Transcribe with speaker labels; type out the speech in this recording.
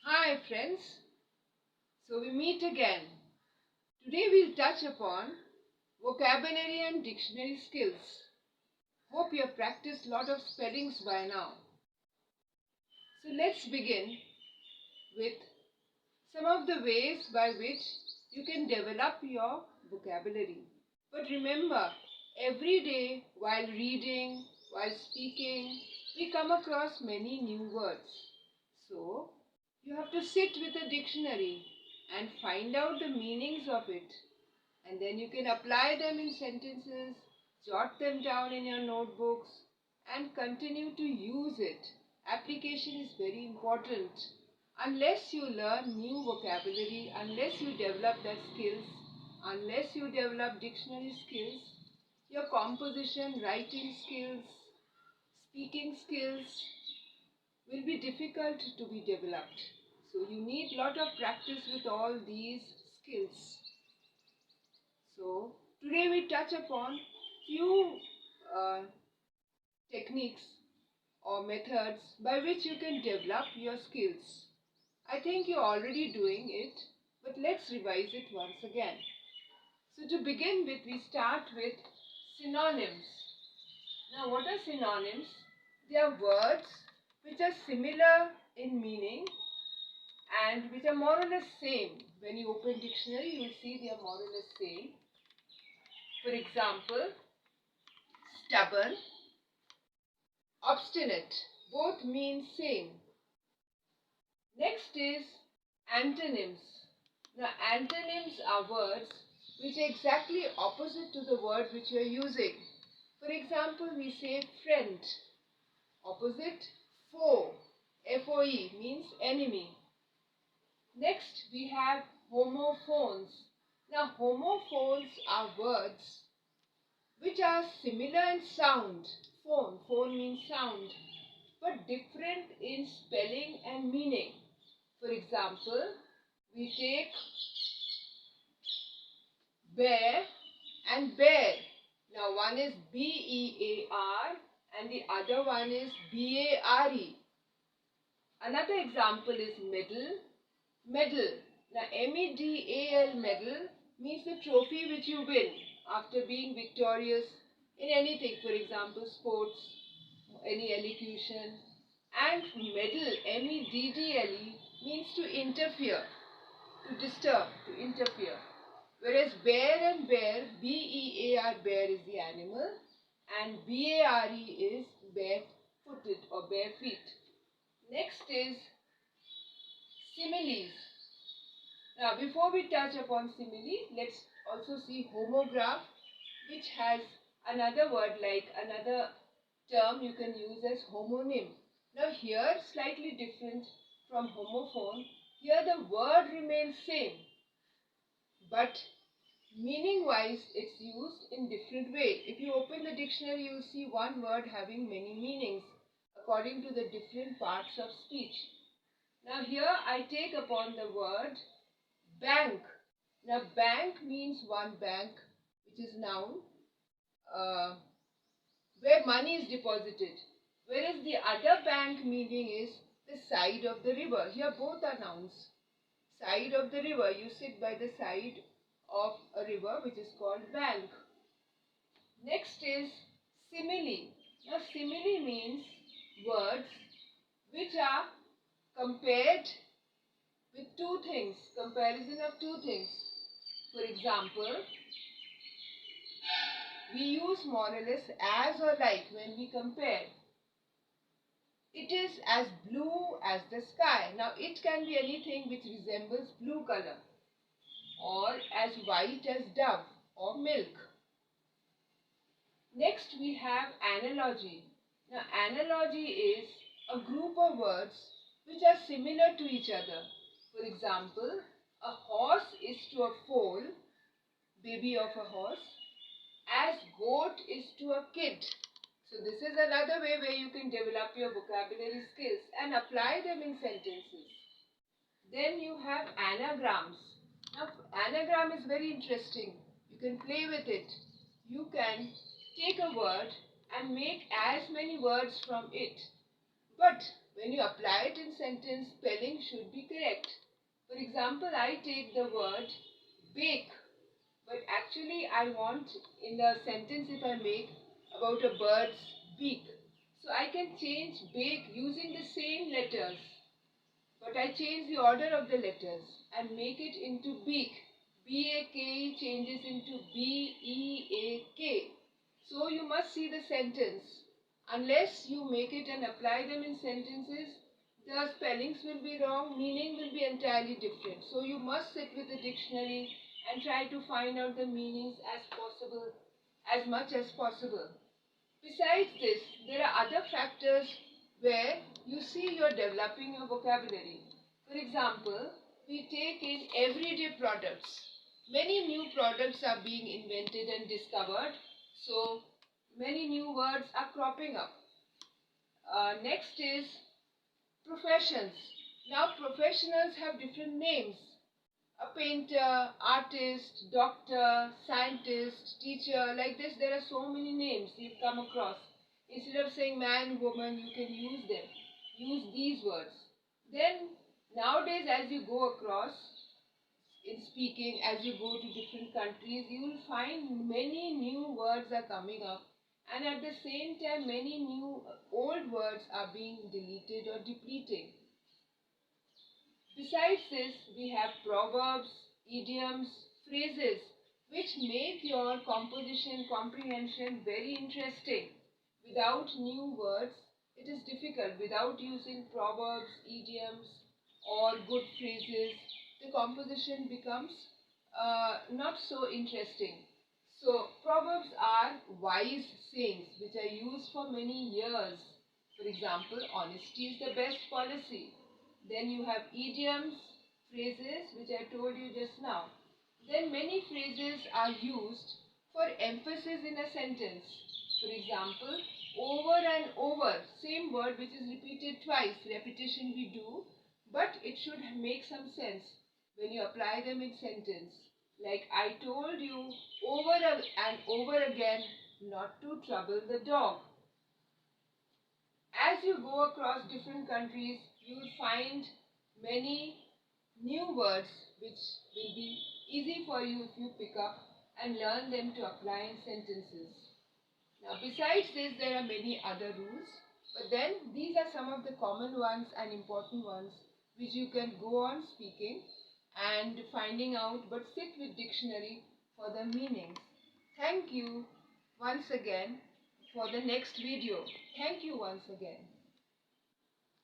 Speaker 1: Hi friends, so we meet again. Today we'll touch upon vocabulary and dictionary skills. Hope you have practiced a lot of spellings by now. So let's begin with some of the ways by which you can develop your vocabulary. But remember, every day while reading, while speaking, we come across many new words. So you have to sit with a dictionary and find out the meanings of it. And then you can apply them in sentences, jot them down in your notebooks, and continue to use it. Application is very important. Unless you learn new vocabulary, unless you develop that skills, unless you develop dictionary skills, your composition, writing skills, speaking skills will be difficult to be developed. So you need lot of practice with all these skills. So today we touch upon few techniques or methods by which you can develop your skills. I think you're already doing it, but let's revise it once again. So to begin with, we start with synonyms. Now what are synonyms? They are words which are similar in meaning and which are more or less same. When you open dictionary, you will see they are more or less same. For example, stubborn, obstinate, both mean same. Next is antonyms. Now antonyms are words which are exactly opposite to the word which you are using. For example, we say friend. Opposite, foe. F-O-E means enemy. Next we have homophones. Now homophones are words which are similar in sound. Phone means sound, but different in spelling and meaning. For example, we take bear and bear. Now one is B-E-A-R and the other one is B-A-R-E. Another example is medal. Now M-E-D-A-L, medal means the trophy which you win after being victorious in anything, for example sports, any elocution. And meddle, M-E-D-D-L-E, means to interfere, to disturb, to interfere. Whereas bear and bear, B-E-A-R, bear is the animal and B-A-R-E is bare-footed or bare feet. Next is similes. Now before we touch upon simile, let's also see homograph, which has another word like another term you can use as homonym. Now here slightly different from homophone. Here the word remains same, but meaning wise it's used in different way. If you open the dictionary, you will see one word having many meanings according to the different parts of speech. Now here I take upon the word bank. Now bank means one bank, which is noun, where money is deposited. Whereas the other bank meaning is the side of the river. Here both are nouns. Side of the river. You sit by the side of a river which is called bank. Next is simile. Now simile means words which are compared with two things. Comparison of two things. For example, we use more or less as or like when we compare. It is as blue as the sky. Now it can be anything which resembles blue color, or as white as dove or milk. Next we have analogy. Now analogy is a group of words which are similar to each other. For example, a horse is to a foal, baby of a horse, as goat is to a kid. So this is another way where you can develop your vocabulary skills and apply them in sentences. Then you have anagrams. Now anagram is very interesting. You can play with it. You can take a word and make as many words from it. But when you apply it in sentence, spelling should be correct. For example, I take the word bake, but actually I want in the sentence if I make about a bird's beak. So I can change bake using the same letters, but I change the order of the letters and make it into beak. B-A-K changes into B-E-A-K. So you must see the sentence. Unless you make it and apply them in sentences, the spellings will be wrong, meaning will be entirely different. So you must sit with the dictionary and try to find out the meanings as much as possible. Besides this, there are other factors where you see you're developing your vocabulary. For example, we take in everyday products. Many new products are being invented and discovered, so many new words are cropping up. Next is professions. Now professionals have different names. A painter, artist, doctor, scientist, teacher, like this there are so many names you've come across. Instead of saying man, woman, you can use them. Use these words. Then nowadays as you go across in speaking, as you go to different countries, you will find many new words are coming up, and at the same time many new old words are being deleted or depleting. Besides this, we have proverbs, idioms, phrases which make your comprehension very interesting. Without new words, it is difficult. Without using proverbs, idioms or good phrases, the composition becomes not so interesting. So, proverbs are wise sayings which are used for many years. For example, honesty is the best policy. Then you have idioms, phrases which I told you just now. Then many phrases are used for emphasis in a sentence. For example, over and over, same word which is repeated twice. Repetition we do, but it should make some sense when you apply them in sentence. Like I told you over and over again not to trouble the dog. As you go across different countries, you will find many new words which will be easy for you if you pick up and learn them to apply in sentences. Now, besides this, there are many other rules, but then these are some of the common ones and important ones which you can go on speaking and finding out, but sit with dictionary for the meanings. Thank you once again for the next video. Thank you once again.